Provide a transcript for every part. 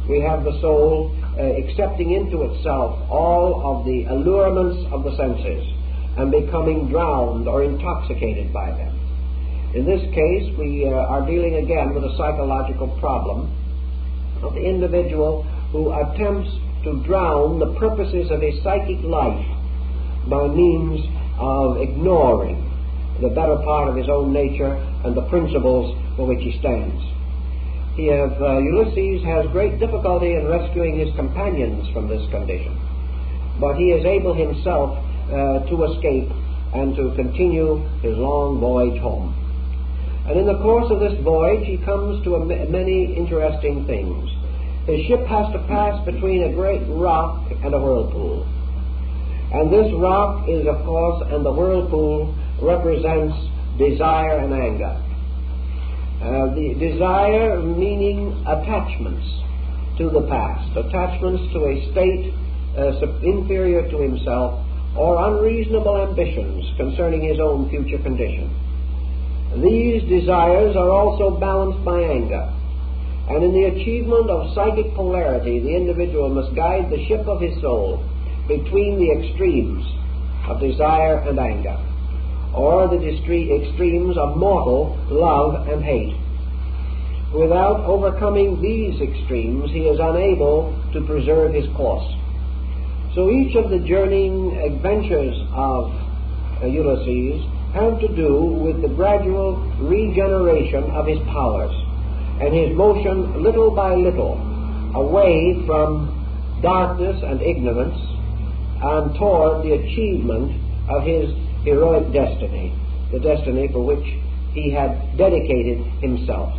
we have the soul accepting into itself all of the allurements of the senses and becoming drowned or intoxicated by them. In this case, we are dealing again with a psychological problem of the individual who attempts to drown the purposes of his psychic life by means of ignoring the better part of his own nature and the principles for which he stands. Ulysses has great difficulty in rescuing his companions from this condition, but he is able himself to escape and to continue his long voyage home. And in the course of this voyage he comes to many interesting things. His ship has to pass between a great rock and a whirlpool. And this rock is, of course, and the whirlpool represents desire and anger. The desire meaning attachments to the past, attachments to a state inferior to himself, or unreasonable ambitions concerning his own future condition. These desires are also balanced by anger, and in the achievement of psychic polarity, the individual must guide the ship of his soul between the extremes of desire and anger, or the extremes of mortal love and hate. Without overcoming these extremes, he is unable to preserve his course. So each of the journeying adventures of Ulysses have to do with the gradual regeneration of his powers and his motion little by little away from darkness and ignorance and toward the achievement of his heroic destiny, the destiny for which he had dedicated himself.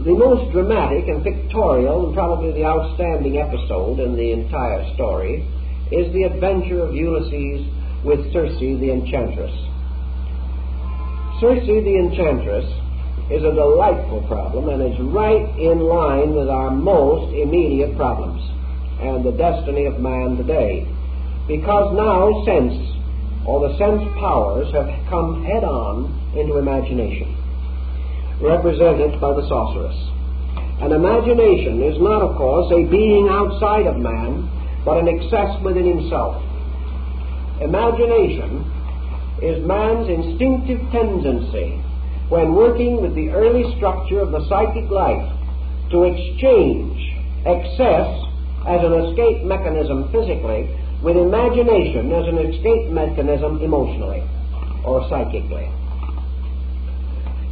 The most dramatic and pictorial and probably the outstanding episode in the entire story is the adventure of Ulysses with Circe the Enchantress. Circe the Enchantress is a delightful problem and is right in line with our most immediate problems and the destiny of man today, because now sense, or the sense powers, have come head-on into imagination, represented by the sorceress. And imagination is not, of course, a being outside of man, but an excess within himself. Imagination is man's instinctive tendency, when working with the early structure of the psychic life, to exchange excess as an escape mechanism physically with imagination as an escape mechanism emotionally or psychically.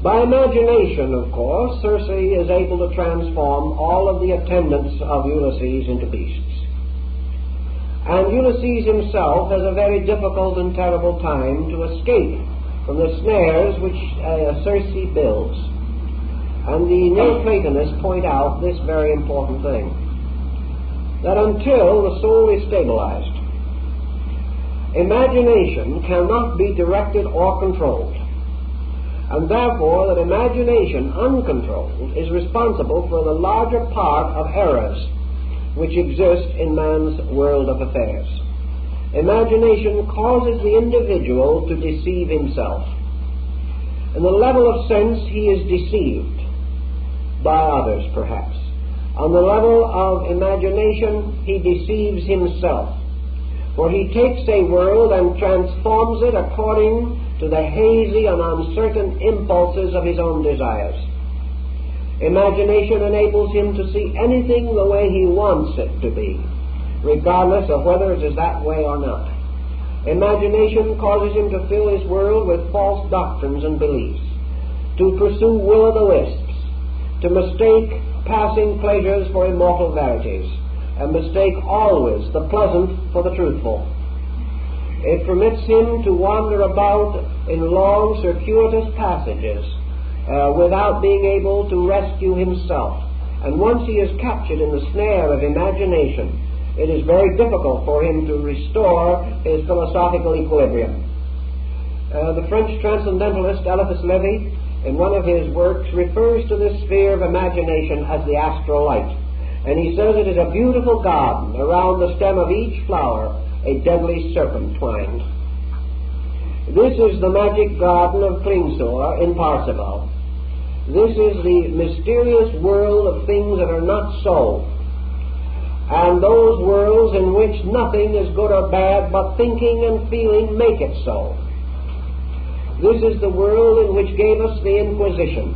By imagination, of course, Circe is able to transform all of the attendants of Ulysses into beasts. And Ulysses himself has a very difficult and terrible time to escape from the snares which Circe builds. And the Neoplatonists point out this very important thing, that until the soul is stabilized, imagination cannot be directed or controlled, and therefore that imagination uncontrolled is responsible for the larger part of errors which exist in man's world of affairs. Imagination causes the individual to deceive himself. In the level of sense, he is deceived by others, perhaps. On the level of imagination, he deceives himself, for he takes a world and transforms it according to the hazy and uncertain impulses of his own desires. Imagination enables him to see anything the way he wants it to be, regardless of whether it is that way or not. Imagination causes him to fill his world with false doctrines and beliefs, to pursue will-o'-the-wisps, to mistake passing pleasures for immortal verities, and mistake always the pleasant for the truthful. It permits him to wander about in long, circuitous passages without being able to rescue himself. And once he is captured in the snare of imagination, it is very difficult for him to restore his philosophical equilibrium. The French transcendentalist Eliphas Lévy, in one of his works, refers to this sphere of imagination as the astral light. And he says it is a beautiful garden, around the stem of each flower a deadly serpent twined. This is the magic garden of Klingsor in Parsifal. This is the mysterious world of things that are not so, and those worlds in which nothing is good or bad, but thinking and feeling make it so. This is the world in which gave us the Inquisition.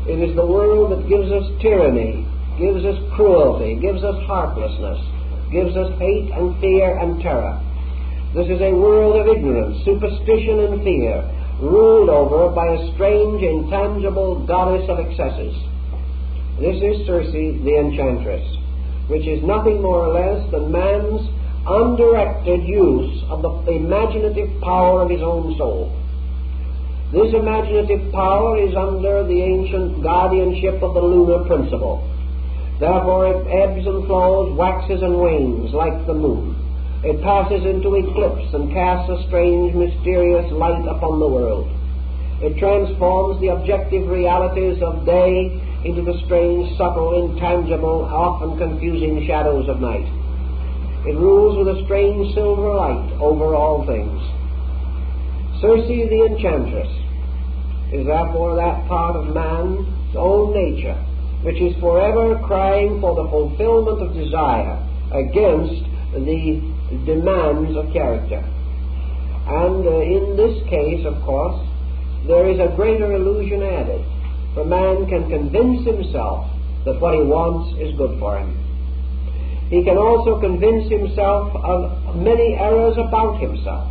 It is the world that gives us tyranny, gives us cruelty, gives us heartlessness, gives us hate and fear and terror. This is a world of ignorance, superstition and fear, ruled over by a strange, intangible goddess of excesses. This is Circe, the enchantress, which is nothing more or less than man's undirected use of the imaginative power of his own soul. This imaginative power is under the ancient guardianship of the lunar principle. Therefore it ebbs and flows, waxes and wanes like the moon. It passes into eclipse and casts a strange, mysterious light upon the world. It transforms the objective realities of day into the strange, subtle, intangible, often confusing shadows of night. It rules with a strange silver light over all things. Circe, the enchantress, is therefore that part of man's own nature which is forever crying for the fulfillment of desire against the demands of character. And in this case, of course, there is a greater illusion added, for man can convince himself that what he wants is good for him. He can also convince himself of many errors about himself.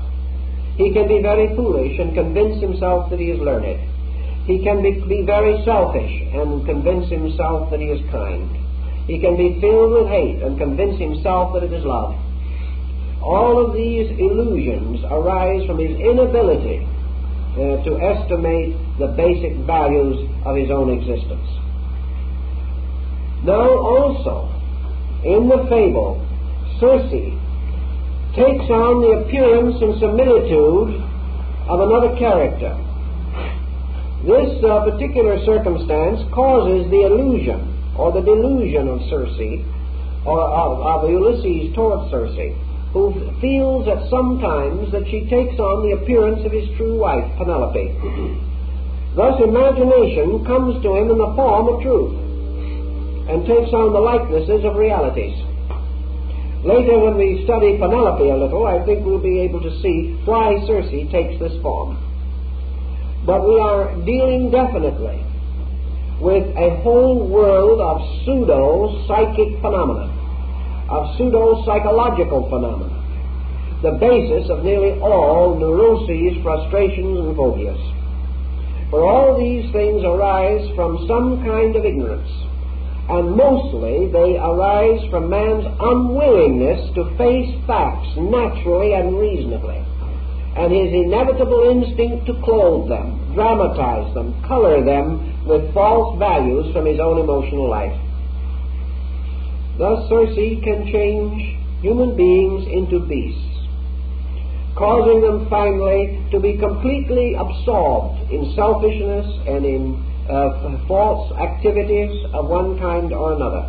He can be very foolish and convince himself that he is learned. He can be very selfish and convince himself that he is kind. He can be filled with hate and convince himself that it is love. All of these illusions arise from his inability to estimate the basic values of his own existence. Now also, in the fable, Circe takes on the appearance and similitude of another character. This particular circumstance causes the illusion or the delusion of Circe, or of Ulysses towards Circe, who feels at sometimes that she takes on the appearance of his true wife, Penelope. Thus imagination comes to him in the form of truth and takes on the likenesses of realities. Later, when we study Penelope a little, I think we'll be able to see why Circe takes this form. But we are dealing definitely with a whole world of pseudo-psychic phenomena, of pseudo-psychological phenomena, the basis of nearly all neuroses, frustrations, and phobias. For all these things arise from some kind of ignorance, and mostly they arise from man's unwillingness to face facts naturally and reasonably, and his inevitable instinct to clothe them, dramatize them, color them with false values from his own emotional life. Thus Circe can change human beings into beasts, causing them finally to be completely absorbed in selfishness and in false activities of one kind or another.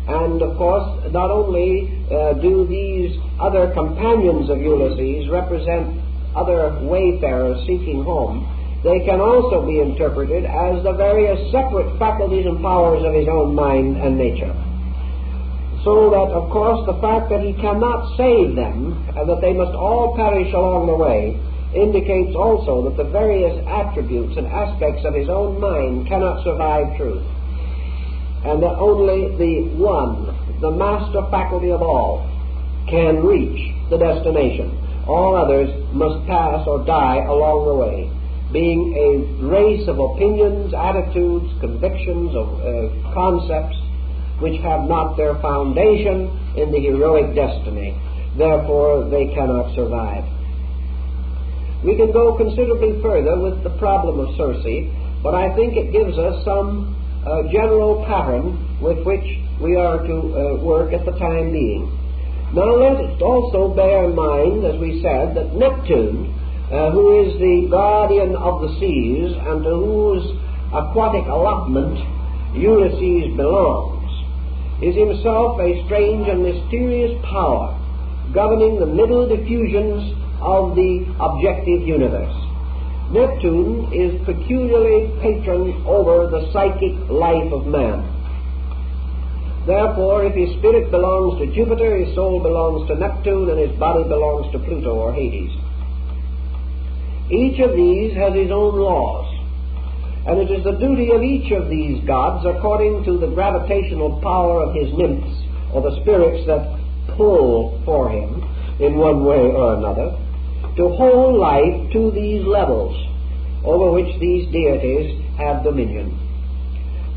And of course, not only do these other companions of Ulysses represent other wayfarers seeking home, they can also be interpreted as the various separate faculties and powers of his own mind and nature. So that, of course, the fact that he cannot save them and that they must all perish along the way indicates also that the various attributes and aspects of his own mind cannot survive truth, and that only the one, the master faculty of all, can reach the destination. All others must pass or die along the way, being a race of opinions, attitudes, convictions, of concepts which have not their foundation in the heroic destiny. Therefore, they cannot survive. We can go considerably further with the problem of Circe, but I think it gives us some general pattern with which we are to work at the time being. Now let us also bear in mind, as we said, that Neptune, who is the guardian of the seas and to whose aquatic allotment Ulysses belongs, is himself a strange and mysterious power governing the middle diffusions of the objective universe. Neptune is peculiarly patron over the psychic life of man. Therefore, if his spirit belongs to Jupiter, his soul belongs to Neptune, and his body belongs to Pluto or Hades. Each of these has his own laws, and it is the duty of each of these gods, according to the gravitational power of his nymphs, or the spirits that pull for him in one way or another, to hold life to these levels over which these deities have dominion.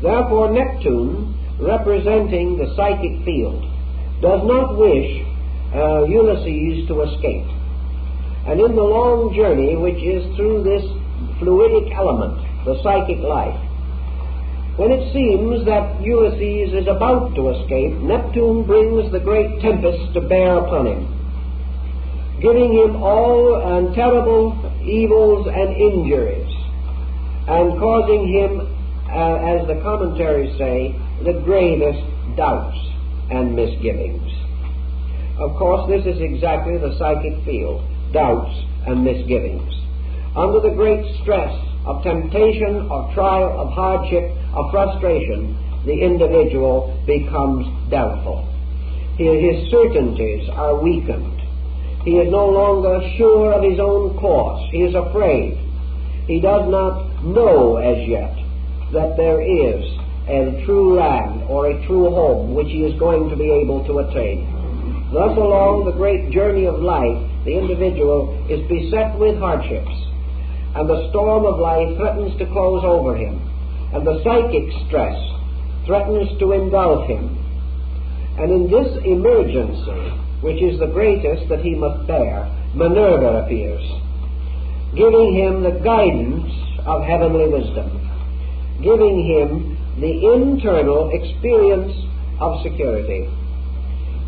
Therefore, Neptune, representing the psychic field, does not wish Ulysses to escape. And in the long journey, which is through this fluidic element, the psychic life, when it seems that Ulysses is about to escape, Neptune brings the great tempest to bear upon him, giving him all and terrible evils and injuries, and causing him, as the commentaries say, the gravest doubts and misgivings. Of course, this is exactly the psychic field, doubts and misgivings. Under the great stress of temptation, of trial, of hardship, of frustration, the individual becomes doubtful. His certainties are weakened. He is no longer sure of his own course. He is afraid. He does not know as yet that there is a true land or a true home which he is going to be able to attain. Thus, along the great journey of life, the individual is beset with hardships, and the storm of life threatens to close over him, and the psychic stress threatens to engulf him. And in this emergency, which is the greatest that he must bear, Minerva appears, giving him the guidance of heavenly wisdom, giving him the internal experience of security,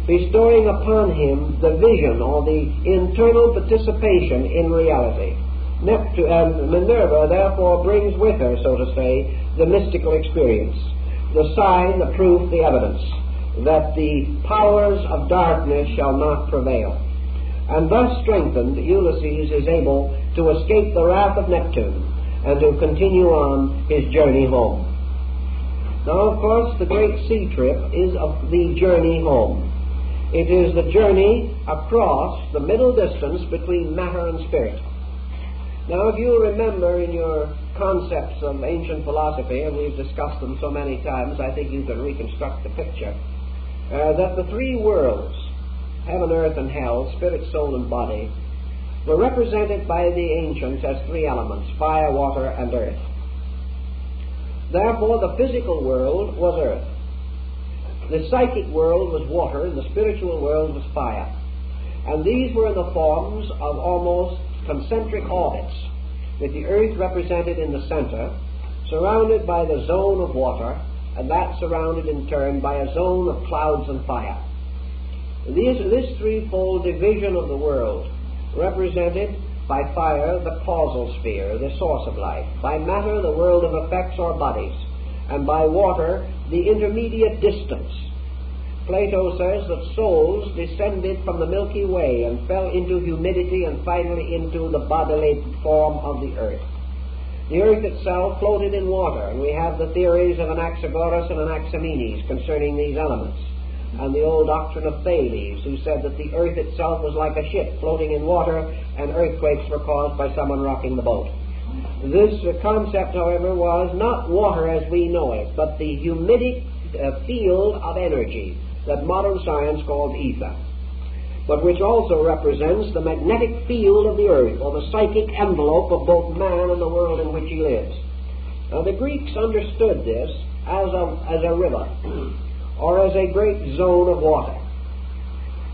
bestowing upon him the vision or the internal participation in reality. Minerva therefore brings with her, so to say, the mystical experience, the sign, the proof, the evidence that the powers of darkness shall not prevail. And thus strengthened, Ulysses is able to escape the wrath of Neptune and to continue on his journey home. Now, of course, the great sea trip is of the journey home. It is the journey across the middle distance between matter and spirit. Now, if you remember in your concepts of ancient philosophy, and we've discussed them so many times, I think you can reconstruct the picture, that the three worlds, heaven, earth, and hell, spirit, soul, and body, were represented by the ancients as three elements, fire, water, and earth. Therefore, the physical world was earth, the psychic world was water, and the spiritual world was fire. And these were in the forms of almost concentric orbits, with the earth represented in the center, surrounded by the zone of water, and that surrounded in turn by a zone of clouds and fire. This threefold division of the world represented by fire the causal sphere, the source of life, by matter the world of effects or bodies, and by water the intermediate distance. Plato says that souls descended from the Milky Way and fell into humidity and finally into the bodily form of the earth. The earth itself floated in water, and we have the theories of Anaxagoras and Anaximenes concerning these elements, and the old doctrine of Thales, who said that the earth itself was like a ship floating in water, and earthquakes were caused by someone rocking the boat. This concept, however, was not water as we know it, but the humidic field of energy that modern science calls ether, but which also represents the magnetic field of the earth, or the psychic envelope of both man and the world in which he lives. Now, the Greeks understood this as a river, or as a great zone of water.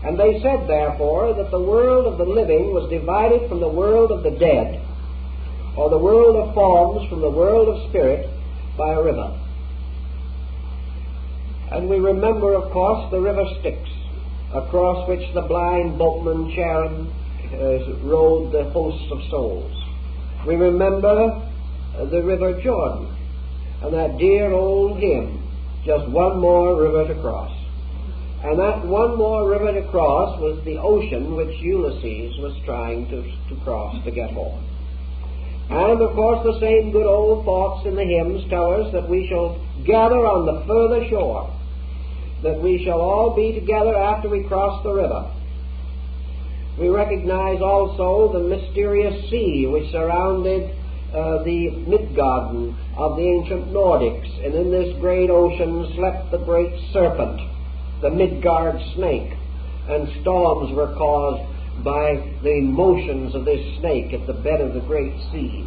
And they said, therefore, that the world of the living was divided from the world of the dead, or the world of forms from the world of spirit, by a river. And we remember, of course, the river Styx, across which the blind boatman Charon rowed the hosts of souls. We remember the river Jordan, and that dear old hymn, just one more river to cross. And that one more river to cross was the ocean which Ulysses was trying to cross to get home. And, of course, the same good old thoughts in the hymns tell us that we shall gather on the further shore, that we shall all be together after we cross the river. We recognize also the mysterious sea which surrounded the Midgarden of the ancient Nordics, and in this great ocean slept the great serpent, the Midgard snake, and storms were caused by the motions of this snake at the bed of the great sea.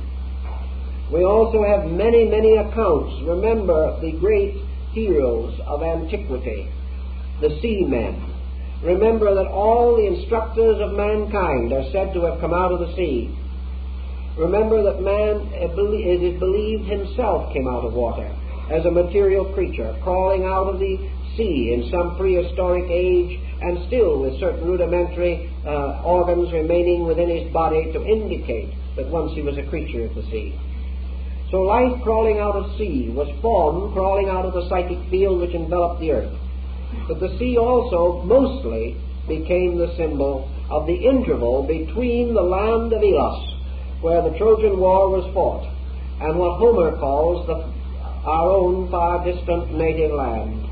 We also have many, many accounts. Remember the great heroes of antiquity, the seamen. Remember that all the instructors of mankind are said to have come out of the sea. Remember that man, it is believed, himself came out of water as a material creature, crawling out of the sea in some prehistoric age, and still with certain rudimentary organs remaining within his body to indicate that once he was a creature of the sea. So life crawling out of sea was formed crawling out of the psychic field which enveloped the earth. But the sea also mostly became the symbol of the interval between the land of Elos, where the Trojan War was fought, and what Homer calls our own far distant native land,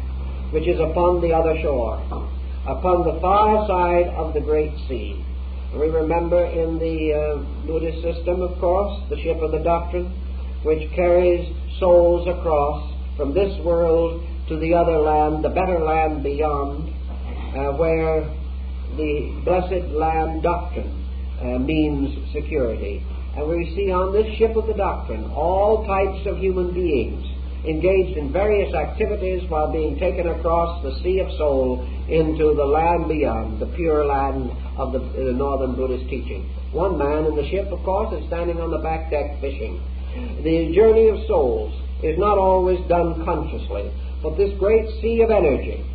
which is upon the other shore, upon the far side of the great sea. We remember in the Buddhist system, of course, the ship of the Doctrine, which carries souls across from this world to the other land, the better land beyond, where the blessed land Doctrine means security. And we see on this ship of the Doctrine all types of human beings engaged in various activities while being taken across the sea of soul into the land beyond, the pure land of the northern Buddhist teaching. One man in the ship, of course, is standing on the back deck fishing. The journey of souls is not always done consciously, but this great sea of energy,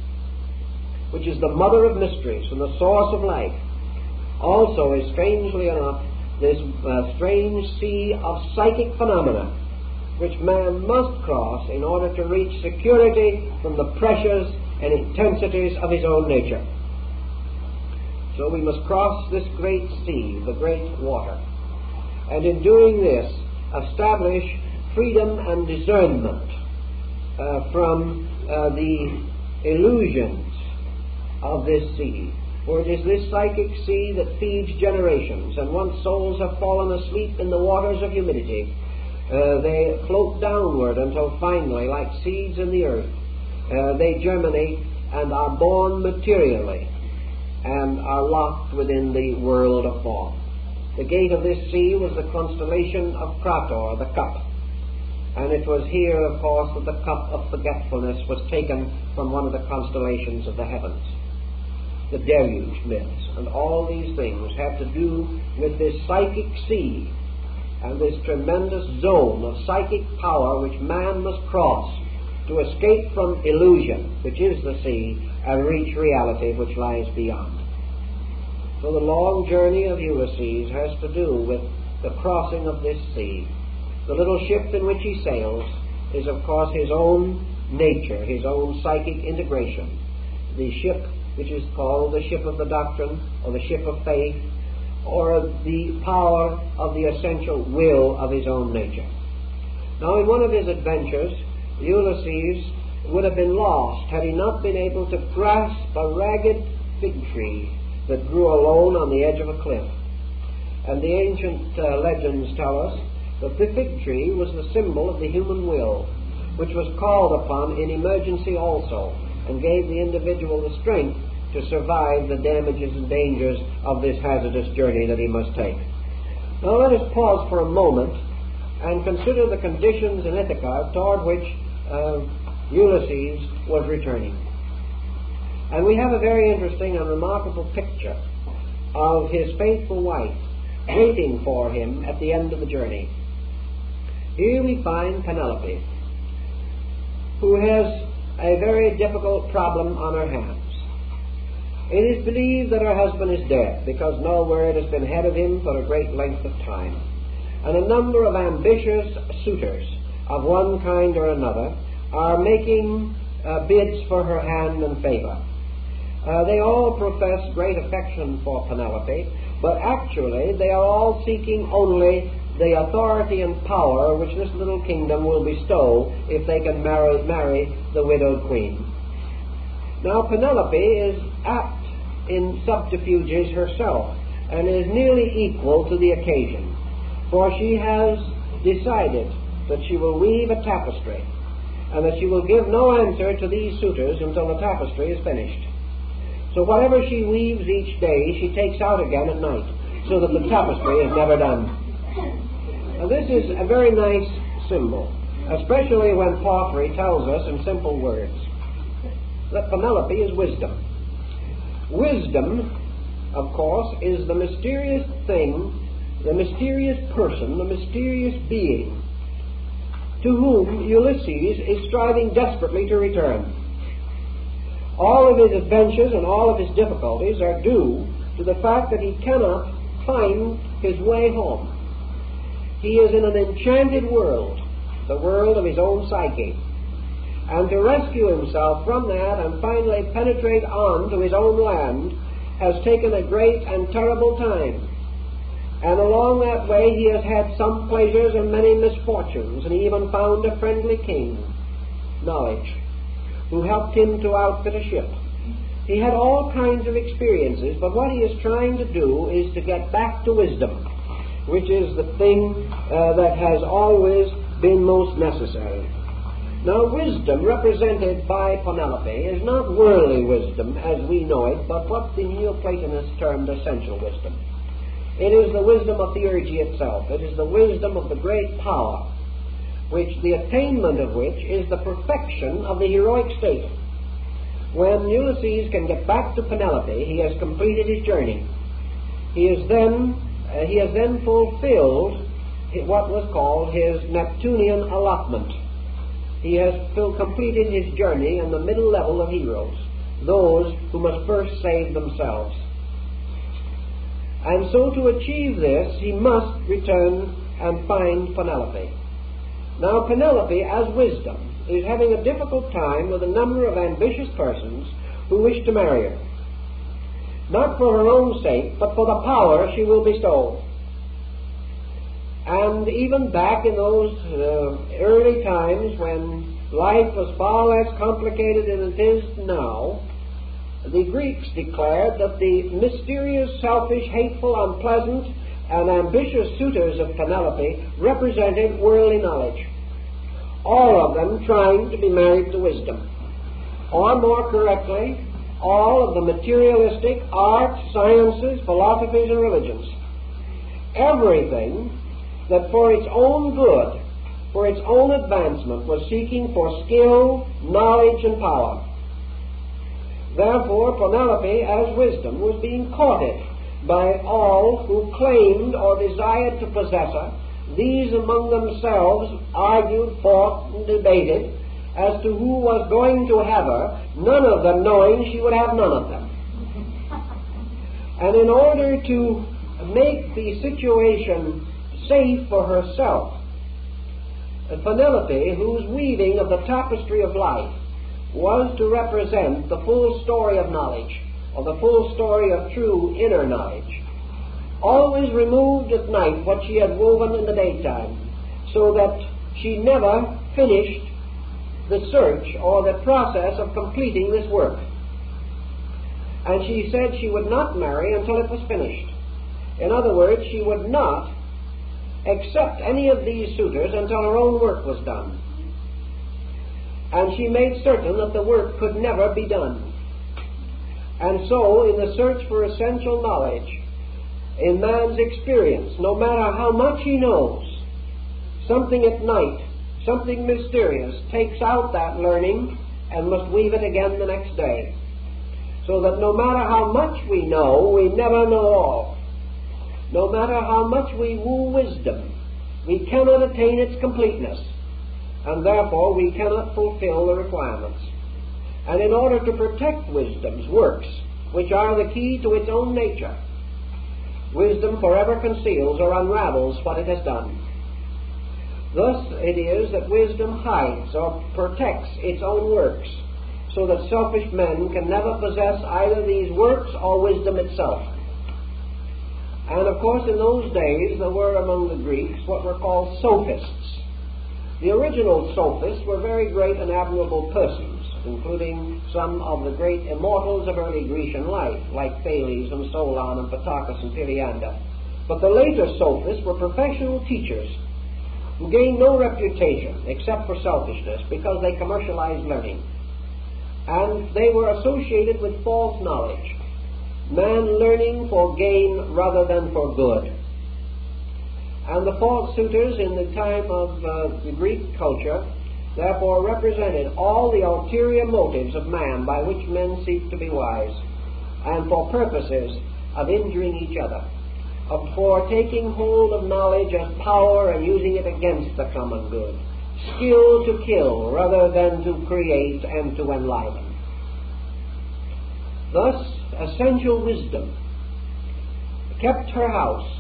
which is the mother of mysteries and the source of life, also is, strangely enough, this strange sea of psychic phenomena which man must cross in order to reach security from the pressures and intensities of his own nature. So we must cross this great sea, the great water, and in doing this establish freedom and discernment from the illusions of this sea. For it is this psychic sea that feeds generations, and once souls have fallen asleep in the waters of humidity, they float downward until finally, like seeds in the earth, they germinate and are born materially and are locked within the world of form. The gate of this sea was the constellation of Prator, the cup. And it was here, of course, that the cup of forgetfulness was taken from one of the constellations of the heavens. The deluge myths and all these things have to do with this psychic sea and this tremendous zone of psychic power which man must cross to escape from illusion, which is the sea, and reach reality which lies beyond. So the long journey of Ulysses has to do with the crossing of this sea. The little ship in which he sails is, of course, his own nature, his own psychic integration. The ship which is called the ship of the Doctrine, or the ship of faith, or the power of the essential will of his own nature. Now, in one of his adventures, Ulysses would have been lost had he not been able to grasp a ragged fig tree that grew alone on the edge of a cliff. And the ancient legends tell us that the fig tree was the symbol of the human will, which was called upon in emergency also, and gave the individual the strength to survive the damages and dangers of this hazardous journey that he must take. Now let us pause for a moment and consider the conditions in Ithaca toward which Ulysses was returning. And we have a very interesting and remarkable picture of his faithful wife waiting for him at the end of the journey. Here we find Penelope, who has a very difficult problem on her hands. It is believed that her husband is dead, because no word has been heard of him for a great length of time. And a number of ambitious suitors of one kind or another are making bids for her hand and favor. They all profess great affection for Penelope, but actually they are all seeking only the authority and power which this little kingdom will bestow if they can marry the widowed queen. Now Penelope is apt in subterfuges herself, and is nearly equal to the occasion, for she has decided that she will weave a tapestry, and that she will give no answer to these suitors until the tapestry is finished. So whatever she weaves each day, she takes out again at night, so that the tapestry is never done. Now this is a very nice symbol, especially when Porphyry tells us in simple words that Penelope is wisdom. Wisdom, of course, is the mysterious thing, the mysterious person, the mysterious being to whom Ulysses is striving desperately to return. All of his adventures and all of his difficulties are due to the fact that he cannot find his way home. He is in an enchanted world, the world of his own psyche. And to rescue himself from that and finally penetrate on to his own land has taken a great and terrible time. And along that way he has had some pleasures and many misfortunes, and he even found a friendly king, Knowledge, who helped him to outfit a ship. He had all kinds of experiences, but what he is trying to do is to get back to wisdom, which is the thing that has always been most necessary. Now, wisdom represented by Penelope is not worldly wisdom as we know it, but what the Neoplatonists termed essential wisdom. It is the wisdom of theurgy itself. It is the wisdom of the great power, which the attainment of which is the perfection of the heroic state. When Ulysses can get back to Penelope, he has completed his journey. He has then fulfilled what was called his Neptunian allotment. He has completed his journey in the middle level of heroes, those who must first save themselves. And so to achieve this, he must return and find Penelope. Now Penelope, as wisdom, is having a difficult time with a number of ambitious persons who wish to marry her. Not for her own sake, but for the power she will bestow. And even back in those early times when life was far less complicated than it is now, the Greeks declared that the mysterious, selfish, hateful, unpleasant, and ambitious suitors of Penelope represented worldly knowledge, all of them trying to be married to wisdom, or more correctly, all of the materialistic arts, sciences, philosophies, and religions. Everything that for its own good, for its own advancement, was seeking for skill, knowledge, and power. Therefore, Penelope, as wisdom, was being courted by all who claimed or desired to possess her. These among themselves argued, fought, and debated as to who was going to have her, none of them knowing she would have none of them. And in order to make the situation safe for herself, Penelope, whose weaving of the tapestry of life was to represent the full story of knowledge, or the full story of true inner knowledge, always removed at night what she had woven in the daytime, so that she never finished the search or the process of completing this work. And she said she would not marry until it was finished. In other words, she would not accept any of these suitors until her own work was done. And she made certain that the work could never be done. And so, in the search for essential knowledge, in man's experience, no matter how much he knows, something at night, something mysterious, takes out that learning and must weave it again the next day. So that no matter how much we know, we never know all. No matter how much we woo wisdom, we cannot attain its completeness, and therefore we cannot fulfill the requirements. And in order to protect wisdom's works, which are the key to its own nature, wisdom forever conceals or unravels what it has done. Thus it is that wisdom hides or protects its own works, so that selfish men can never possess either these works or wisdom itself. And of course in those days there were among the Greeks what were called sophists. The original sophists were very great and admirable persons, including some of the great immortals of early Grecian life, like Thales and Solon and Pittacus and Periander. But the later sophists were professional teachers who gained no reputation except for selfishness because they commercialized learning. And they were associated with false knowledge, man learning for gain rather than for good. And the false suitors in the time of the Greek culture therefore represented all the ulterior motives of man by which men seek to be wise, and for purposes of injuring each other, for taking hold of knowledge as power and using it against the common good, skill to kill rather than to create and to enliven. Thus, essential wisdom kept her house,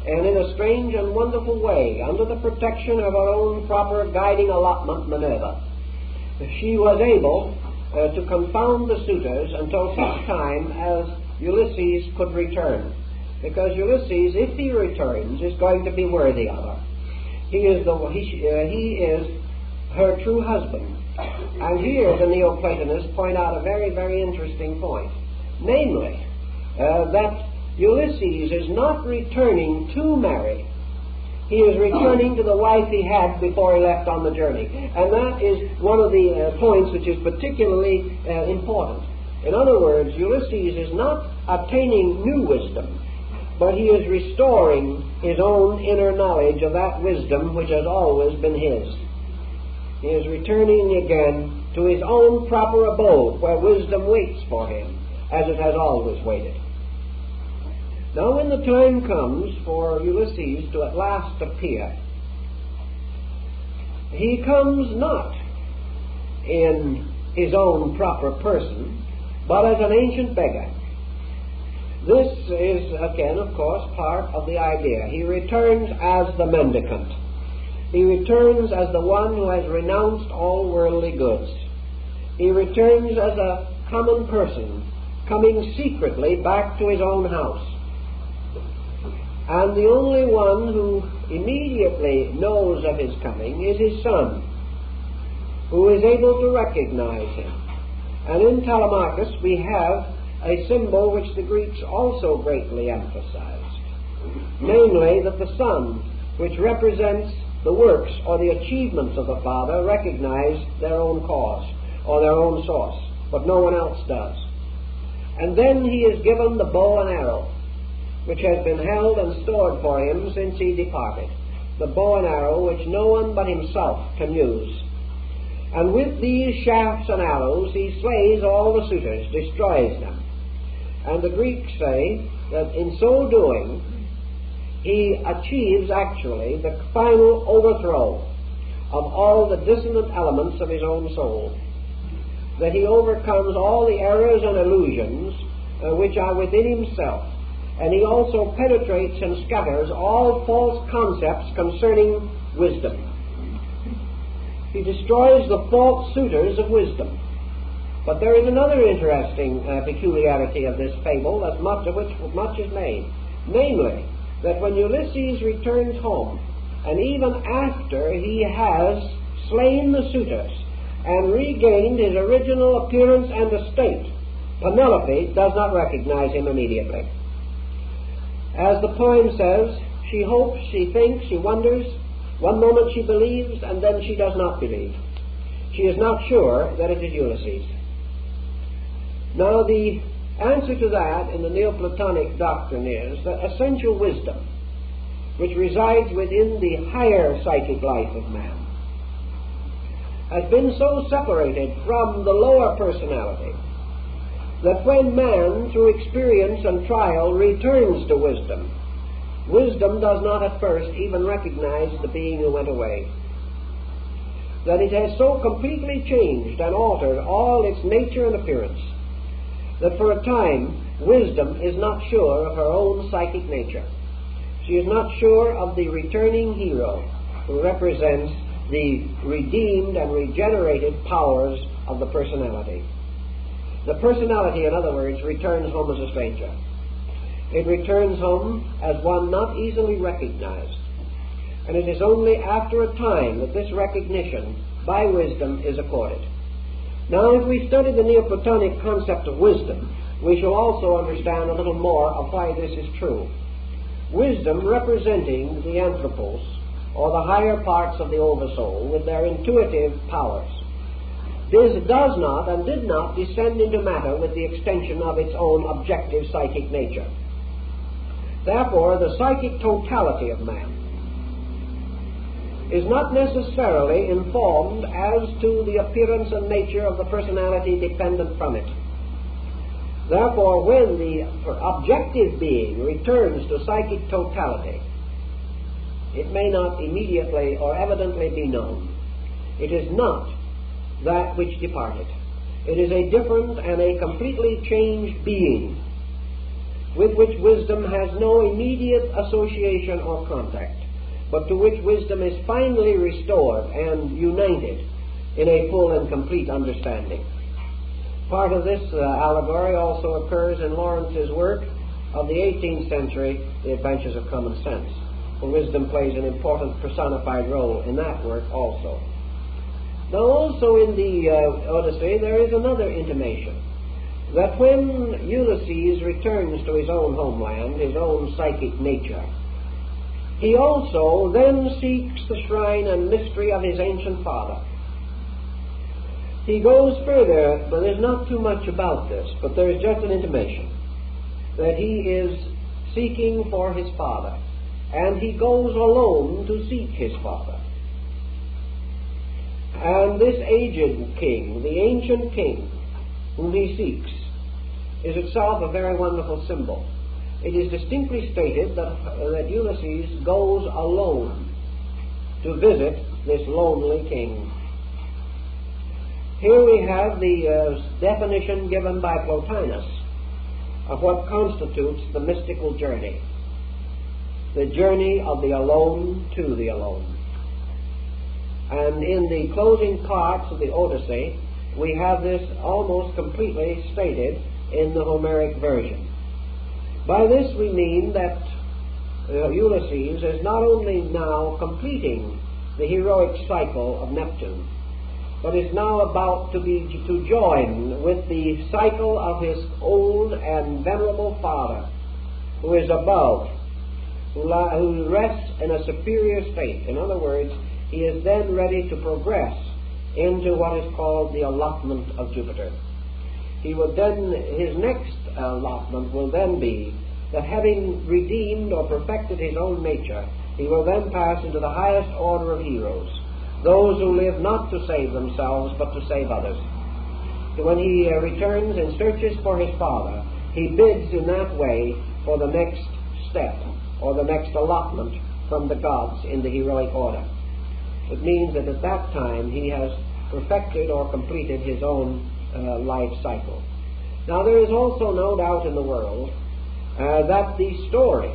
and in a strange and wonderful way, under the protection of her own proper guiding allotment, Minerva, she was able to confound the suitors until such time as Ulysses could return. Because Ulysses, if he returns, is going to be worthy of her. He is her true husband. And here the Neoplatonists point out a very, very interesting point. Namely, that Ulysses is not returning to marry. He is returning to the wife he had before he left on the journey. And that is one of the points which is particularly important. In other words, Ulysses is not obtaining new wisdom, but he is restoring his own inner knowledge of that wisdom which has always been his. He is returning again to his own proper abode, where wisdom waits for him, as it has always waited. Now when the time comes for Ulysses to at last appear, he comes not in his own proper person, but as an ancient beggar. This is, again, of course, part of the idea. He returns as the mendicant. He returns as the one who has renounced all worldly goods. He returns as a common person, coming secretly back to his own house. And the only one who immediately knows of his coming is his son, who is able to recognize him. And in Telemachus we have a symbol which the Greeks also greatly emphasized, namely that the Son, which represents the works or the achievements of the Father, recognize their own cause or their own source, but no one else does. And then he is given the bow and arrow, which has been held and stored for him since he departed, the bow and arrow which no one but himself can use. And with these shafts and arrows he slays all the suitors, destroys them. And the Greeks say that in so doing he achieves actually the final overthrow of all the dissonant elements of his own soul, that he overcomes all the errors and illusions which are within himself, and he also penetrates and scatters all false concepts concerning wisdom. He destroys the false suitors of wisdom. But there is another interesting peculiarity of this fable, as much of which much is made, namely that when Ulysses returns home, and even after he has slain the suitors and regained his original appearance and estate, Penelope does not recognize him immediately. As the poem says, she hopes, she thinks, she wonders. One moment she believes, and then she does not believe. She is not sure that it is Ulysses. Now, the answer to that in the Neoplatonic doctrine is that essential wisdom, which resides within the higher psychic life of man, has been so separated from the lower personality that when man, through experience and trial, returns to wisdom, wisdom does not at first even recognize the being who went away. That it has so completely changed and altered all its nature and appearance that for a time wisdom is not sure of her own psychic nature. She is not sure of the returning hero who represents the redeemed and regenerated powers of the personality. The personality, in other words, returns home as a stranger. It returns home as one not easily recognized. And it is only after a time that this recognition by wisdom is accorded. Now, if we study the Neoplatonic concept of wisdom, we shall also understand a little more of why this is true. Wisdom representing the anthropos, or the higher parts of the oversoul, with their intuitive powers. This does not and did not descend into matter with the extension of its own objective psychic nature. Therefore, the psychic totality of man is not necessarily informed as to the appearance and nature of the personality dependent from it. Therefore, when the objective being returns to psychic totality, it may not immediately or evidently be known. It is not that which departed. It is a different and a completely changed being with which wisdom has no immediate association or contact, but to which wisdom is finally restored and united in a full and complete understanding. Part of this allegory also occurs in Lawrence's work of the 18th century, The Adventures of Common Sense, where wisdom plays an important personified role in that work also. Now also in the Odyssey there is another intimation, that when Ulysses returns to his own homeland, his own psychic nature, he also then seeks the shrine and mystery of his ancient father. He goes further, but there's not too much about this, but there is just an intimation that he is seeking for his father, and he goes alone to seek his father. And this aged king, the ancient king whom he seeks, is itself a very wonderful symbol. It is distinctly stated that Ulysses goes alone to visit this lonely king. Here we have the definition given by Plotinus of what constitutes the mystical journey, the journey of the alone to the alone. And in the closing parts of the Odyssey, we have this almost completely stated in the Homeric version. By this we mean that Ulysses is not only now completing the heroic cycle of Neptune, but is now about to join with the cycle of his old and venerable father, who is above, who rests in a superior state. In other words, he is then ready to progress into what is called the allotment of Jupiter. He will then, his next allotment will then be that having redeemed or perfected his own nature, he will then pass into the highest order of heroes, those who live not to save themselves but to save others. When he returns and searches for his father, he bids in that way for the next step or the next allotment from the gods in the heroic order. It means that at that time he has perfected or completed his own life cycle. Now there is also no doubt in the world that the story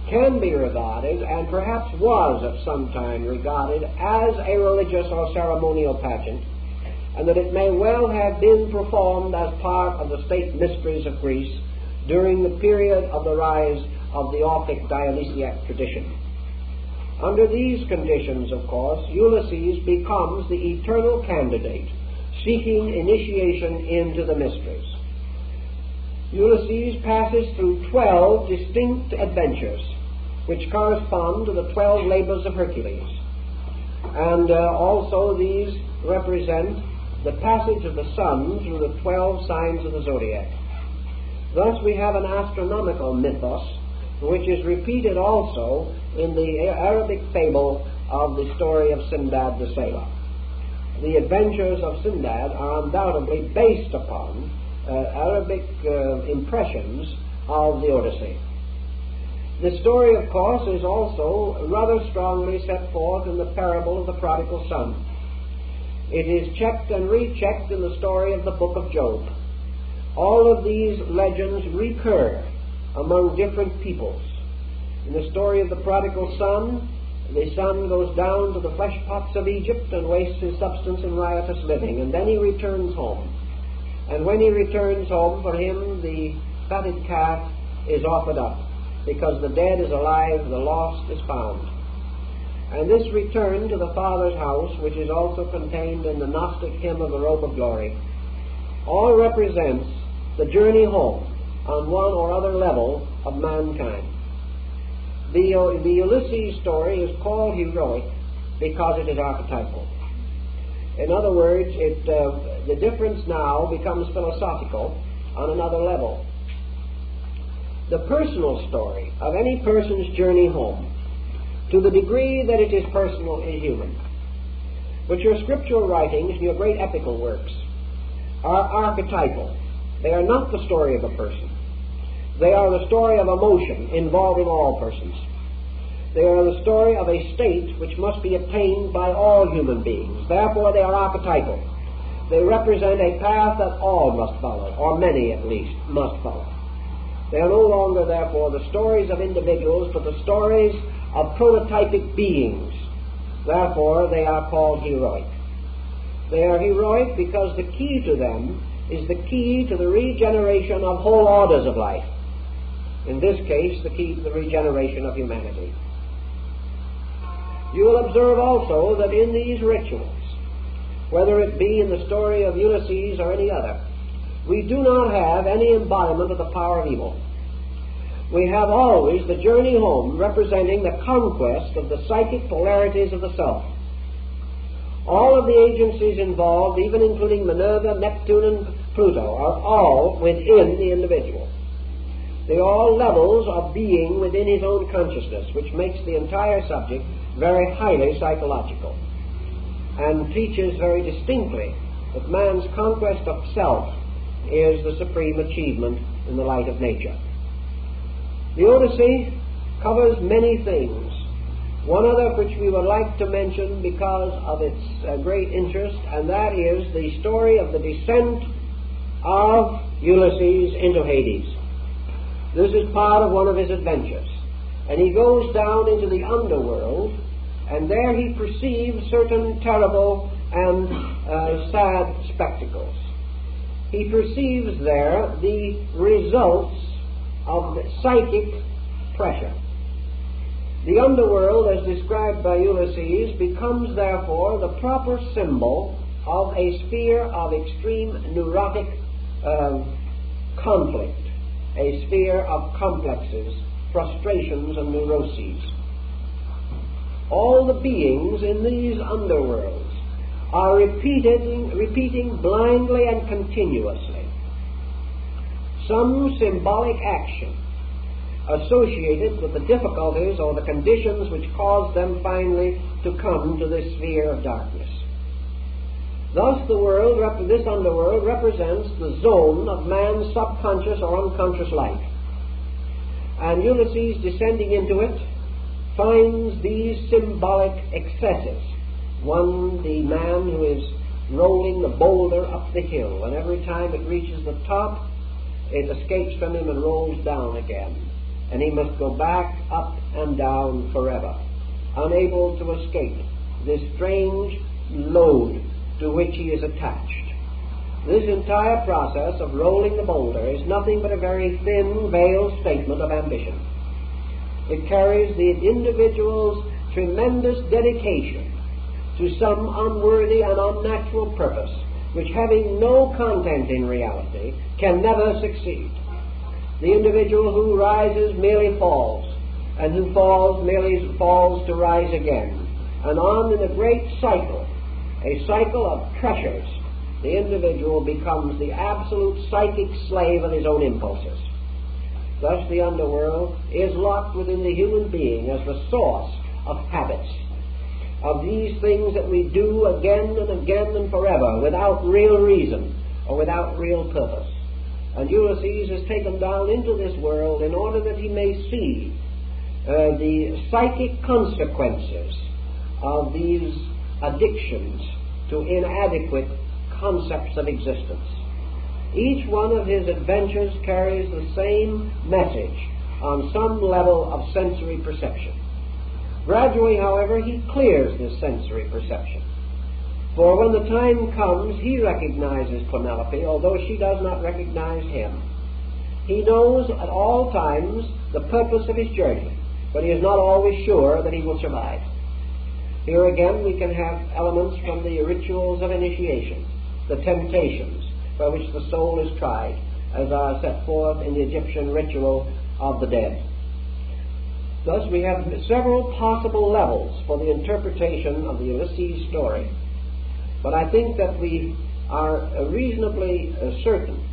can be regarded, and perhaps was at some time regarded, as a religious or ceremonial pageant, and that it may well have been performed as part of the state mysteries of Greece during the period of the rise of the Orphic Dionysiac tradition. Under these conditions, of course, Ulysses becomes the eternal candidate seeking initiation into the mysteries. Ulysses passes through 12 distinct adventures which correspond to the 12 labors of Hercules. And also these represent the passage of the sun through the 12 signs of the zodiac. Thus we have an astronomical mythos which is repeated also in the Arabic fable of the story of Sindbad the Sailor. The adventures of Sindbad are undoubtedly based upon Arabic impressions of the Odyssey. The story, of course, is also rather strongly set forth in the parable of the prodigal son. It is checked and rechecked in the story of the book of Job. All of these legends recur among different peoples. In the story of the prodigal son, the son goes down to the flesh pots of Egypt and wastes his substance in riotous living, and then he returns home. And when he returns home, for him the fatted calf is offered up, because the dead is alive, the lost is found. And this return to the Father's house, which is also contained in the Gnostic hymn of the Robe of Glory, all represents the journey home on one or other level of mankind. The Ulysses story is called heroic because it is archetypal. In other words, the difference now becomes philosophical on another level. The personal story of any person's journey home, to the degree that it is personal, is human. But your scriptural writings and your great epical works are archetypal. They are not the story of a person. They are the story of emotion involving all persons. They are the story of a state which must be attained by all human beings. Therefore, they are archetypal. They represent a path that all must follow, or many at least must follow. They are no longer, therefore, the stories of individuals, but the stories of prototypic beings. Therefore, they are called heroic. They are heroic because the key to them is the key to the regeneration of whole orders of life. In this case, the key to the regeneration of humanity. You will observe also that in these rituals, whether it be in the story of Ulysses or any other, we do not have any embodiment of the power of evil. We have always the journey home representing the conquest of the psychic polarities of the self. All of the agencies involved, even including Minerva, Neptune, and Pluto, are all within the individual. They are all levels of being within his own consciousness, which makes the entire subject very highly psychological, and teaches very distinctly that man's conquest of self is the supreme achievement in the light of nature. The Odyssey covers many things. One other which we would like to mention because of its great interest, and that is the story of the descent of Ulysses into Hades. This is part of one of his adventures. And he goes down into the underworld, and there he perceives certain terrible and sad spectacles. He perceives there the results of psychic pressure. The underworld, as described by Ulysses, becomes therefore the proper symbol of a sphere of extreme neurotic conflict, a sphere of complexes, frustrations, and neuroses. All the beings in these underworlds are repeating blindly and continuously some symbolic action associated with the difficulties or the conditions which cause them finally to come to this sphere of darkness. Thus this underworld represents the zone of man's subconscious or unconscious life. And Ulysses, descending into it, finds these symbolic excesses. One, the man who is rolling the boulder up the hill, and every time it reaches the top, it escapes from him and rolls down again. And he must go back, up and down forever, unable to escape this strange load to which he is attached. This entire process of rolling the boulder is nothing but a very thin, veiled statement of ambition. It carries the individual's tremendous dedication to some unworthy and unnatural purpose, which, having no content in reality, can never succeed. The individual who rises merely falls, and who falls merely falls to rise again, and on in a great cycle, a cycle of pressures. The individual becomes the absolute psychic slave of his own impulses. Thus the underworld is locked within the human being as the source of habits, of these things that we do again and again and forever without real reason or without real purpose. And Ulysses is taken down into this world in order that he may see the psychic consequences of these addictions to inadequate concepts of existence. Each one of his adventures carries the same message on some level of sensory perception. Gradually, however, he clears this sensory perception. For when the time comes, he recognizes Penelope, although she does not recognize him. He knows at all times the purpose of his journey, but he is not always sure that he will survive. Here again we can have elements from the rituals of initiation, the temptations by which the soul is tried, as are set forth in the Egyptian ritual of the dead. Thus we have several possible levels for the interpretation of the Ulysses story. But I think that we are reasonably certain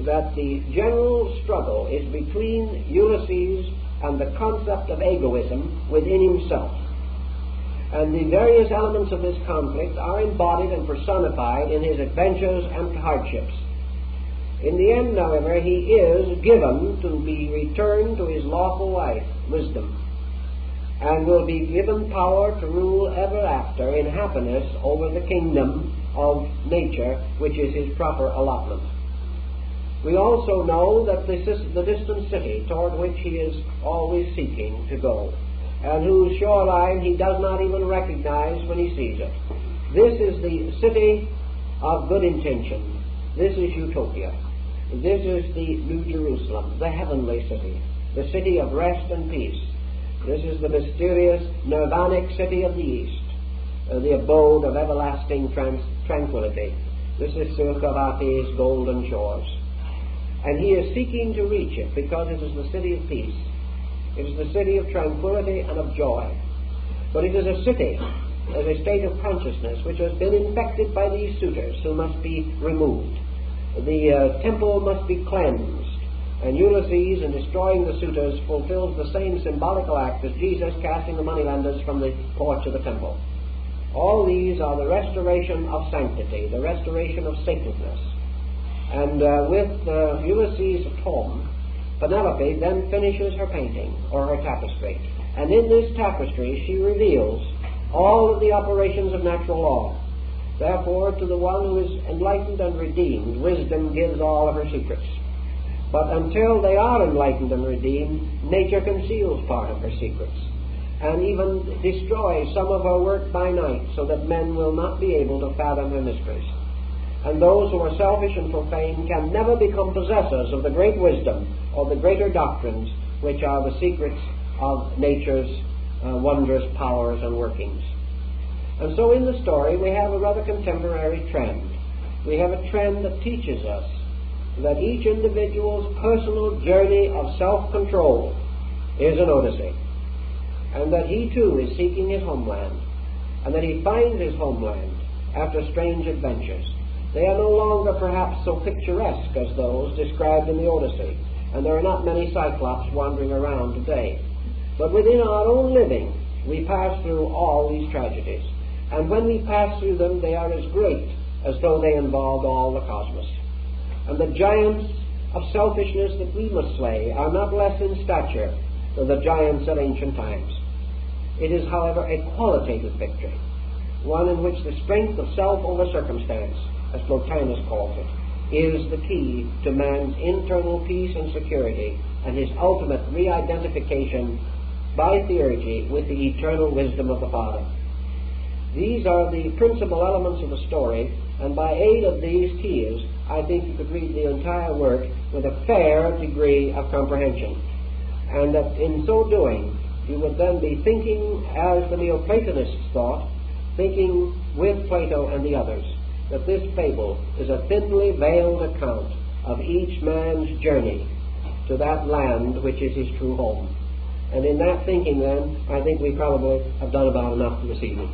that the general struggle is between Ulysses and the concept of egoism within himself. And the various elements of this conflict are embodied and personified in his adventures and hardships. In the end, however, he is given to be returned to his lawful life, wisdom, and will be given power to rule ever after in happiness over the kingdom of nature, which is his proper allotment. We also know that this is the distant city toward which he is always seeking to go, and whose shoreline he does not even recognize when he sees it. This is the city of good intention. This is Utopia. This is the New Jerusalem, the heavenly city, the city of rest and peace. This is the mysterious nirvanic city of the East, the abode of everlasting tranquility. This is Surkavati's golden shores. And he is seeking to reach it because it is the city of peace. It is the city of tranquility and of joy. But it is a city, as a state of consciousness, which has been infected by these suitors who must be removed. The temple must be cleansed. And Ulysses, in destroying the suitors, fulfills the same symbolical act as Jesus casting the moneylenders from the porch of the temple. All these are the restoration of sanctity, the restoration of sacredness. And with Ulysses at home, Penelope then finishes her painting or her tapestry. And in this tapestry she reveals all of the operations of natural law. Therefore, to the one who is enlightened and redeemed, wisdom gives all of her secrets. But until they are enlightened and redeemed, nature conceals part of her secrets, and even destroys some of her work by night, so that men will not be able to fathom her mysteries. And those who are selfish and profane can never become possessors of the great wisdom or the greater doctrines, which are the secrets of nature's wondrous powers and workings. And so in the story we have a rather contemporary trend. We have a trend that teaches us that each individual's personal journey of self-control is an odyssey, and that he too is seeking his homeland, and that he finds his homeland after strange adventures. They are no longer perhaps so picturesque as those described in the Odyssey, and there are not many Cyclops wandering around today. But within our own living, we pass through all these tragedies, and when we pass through them, they are as great as though they involved all the cosmos. And the giants of selfishness that we must slay are not less in stature than the giants of ancient times. It is, however, a qualitative victory, one in which the strength of self over circumstance, as Plotinus calls it, is the key to man's internal peace and security, and his ultimate re-identification by theurgy with the eternal wisdom of the Father. These are the principal elements of the story, and by aid of these keys, I think you could read the entire work with a fair degree of comprehension. And that in so doing, you would then be thinking as the Neoplatonists thought, thinking with Plato and the others, that this fable is a thinly veiled account of each man's journey to that land which is his true home. And in that thinking then, I think we probably have done about enough this evening.